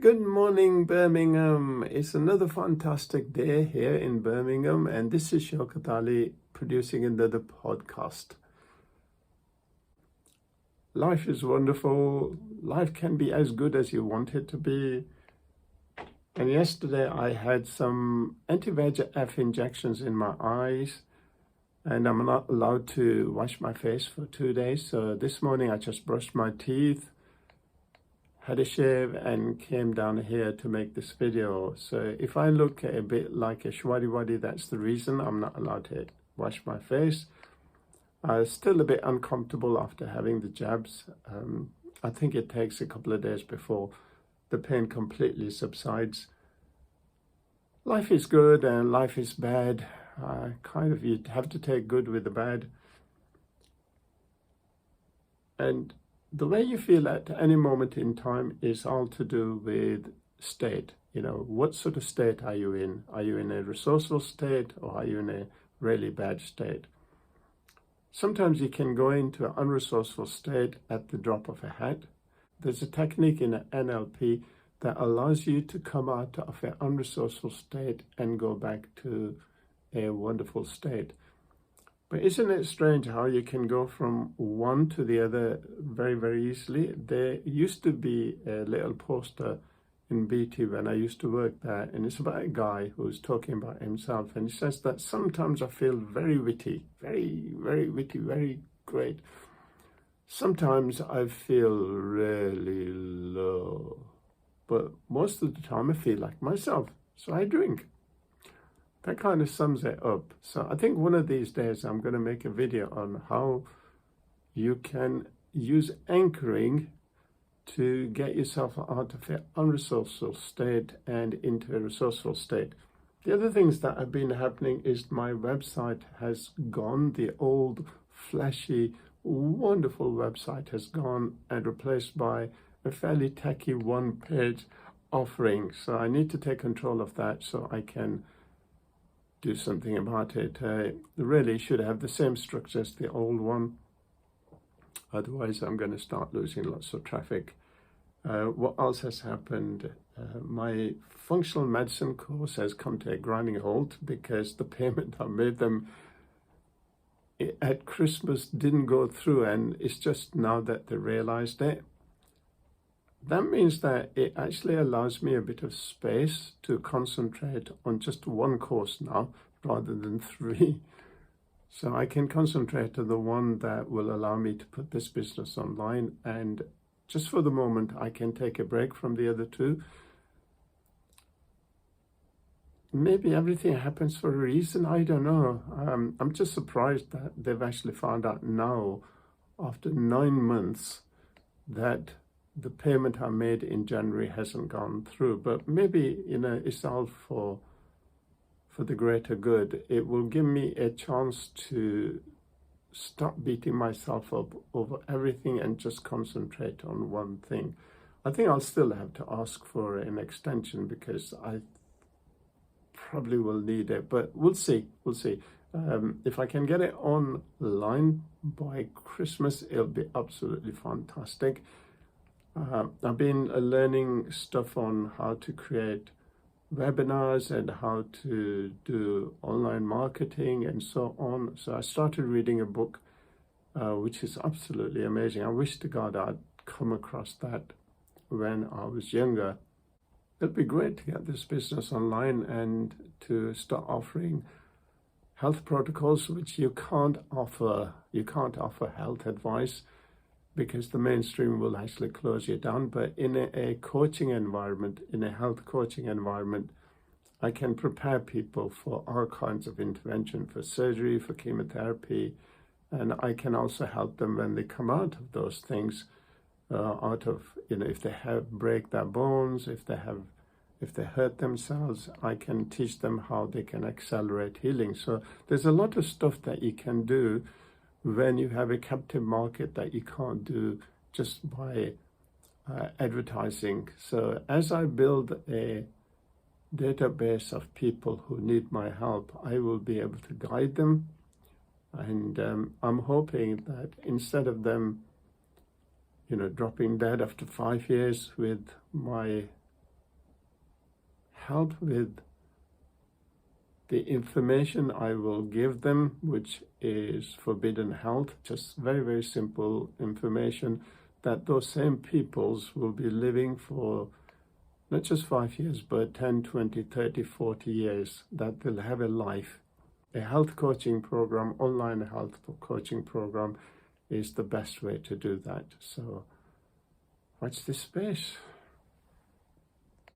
Good morning, Birmingham. It's another fantastic day here in Birmingham, and this is Shaukat Ali producing another podcast. Life is wonderful. Life can be as good as you want it to be. And yesterday I had some anti-VEGF injections in my eyes, and I'm not allowed to wash my face for 2 days. So this morning I just brushed my teeth, had a shave, and came down here to make this video. So if I look a bit like a shwaddy-waddy, that's the reason I'm not allowed to wash my face. Still a bit uncomfortable after having the jabs. I think it takes a couple of days before the pain completely subsides. Life is good and life is bad. You have to take good with the bad. And the way you feel at any moment in time is all to do with state. You know, what sort of state are you in? Are you in a resourceful state, or are you in a really bad state? Sometimes you can go into an unresourceful state at the drop of a hat. There's a technique in NLP that allows you to come out of an unresourceful state and go back to a wonderful state. But isn't it strange how you can go from one to the other very, very easily? There used to be a little poster in BT when I used to work there, and it's about a guy who's talking about himself, and he says that sometimes I feel very witty, very, very witty, very great. Sometimes I feel really low, but most of the time I feel like myself, so I drink. That kind of sums it up. So I think one of these days I'm going to make a video on how you can use anchoring to get yourself out of an unresourceful state and into a resourceful state. The other things that have been happening is my website has gone. The old, flashy, wonderful website has gone and replaced by a fairly tacky one-page offering. So I need to take control of that so I can do something about it. Really should have the same structure as the old one. Otherwise, I'm going to start losing lots of traffic. What else has happened? My functional medicine course has come to a grinding halt because the payment I made them at Christmas didn't go through, and it's just now that they realized it. That means that it actually allows me a bit of space to concentrate on just one course now rather than 3. So I can concentrate on the one that will allow me to put this business online, and just for the moment I can take a break from the other 2. Maybe everything happens for a reason, I don't know. I'm just surprised that they've actually found out now, after 9 months, that the payment I made in January hasn't gone through. But maybe, it's all for the greater good. It will give me a chance to stop beating myself up over everything and just concentrate on one thing. I think I'll still have to ask for an extension because I probably will need it, but we'll see. If I can get it online by Christmas, it'll be absolutely fantastic. I've been learning stuff on how to create webinars and how to do online marketing and so on. So I started reading a book, which is absolutely amazing. I wish to God I'd come across that when I was younger. It'd be great to get this business online and to start offering health protocols, which you can't offer. You can't offer health advice because the mainstream will actually close you down. But in a coaching environment, in a health coaching environment, I can prepare people for all kinds of intervention, for surgery, for chemotherapy, and I can also help them when they come out of those things, if they break their bones, if they hurt themselves, I can teach them how they can accelerate healing. So there's a lot of stuff that you can do when you have a captive market that you can't do just by advertising. So as I build a database of people who need my help, I will be able to guide them. And I'm hoping that instead of them, dropping dead after 5 years with my help with the information I will give them, which is forbidden health, just very, very simple information that those same peoples will be living for not just 5 years, but 10, 20, 30, 40 years, that they'll have a life. A health coaching program, online health coaching program, is the best way to do that. So watch this space.